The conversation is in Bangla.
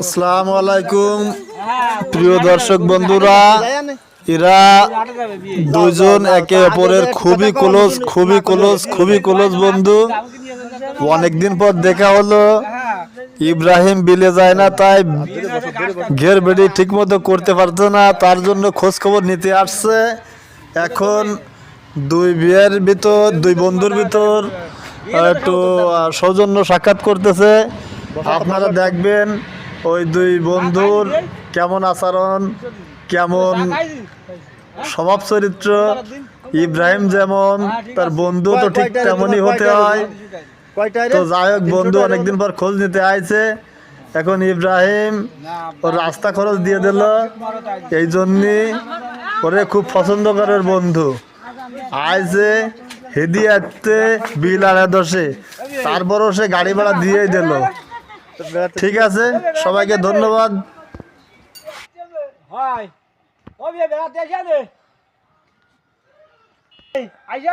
আসসালামু আলাইকুম প্রিয় দর্শক বন্ধুরা, এরা দুইজন একে অপরের খুবই ক্লোজ বন্ধু। অনেকদিন পর দেখা হলো। ইব্রাহিম বিলে যায় না, তাই ঘের বেড়ি ঠিক মতো করতে পারতো না, তার জন্য খোঁজ খবর নিতে আসছে। এখন দুই বন্ধুর ভিতর একটু সৌজন্য সাক্ষাৎ করতেছে। আপনারা দেখবেন ওই দুই বন্ধুর কেমন আচরণ, কেমন স্বভাব চরিত্র। ইব্রাহিম যেমন, তার বন্ধু তো ঠিক তেমনই হতে হয়। তো যাই হোক, বন্ধু অনেকদিন পর খোঁজ নিতে আইছে। এখন ইব্রাহিম ওর রাস্তা খরচ দিয়ে দিল, এই জন্যে ওরে খুব পছন্দ করে বন্ধু। আইছে হেদিয়াতে বিল আর দশে, তারপরও সে গাড়ি ভাড়া দিয়েই দিল। ঠিক আছে, সবাইকে ধন্যবাদ। আইসা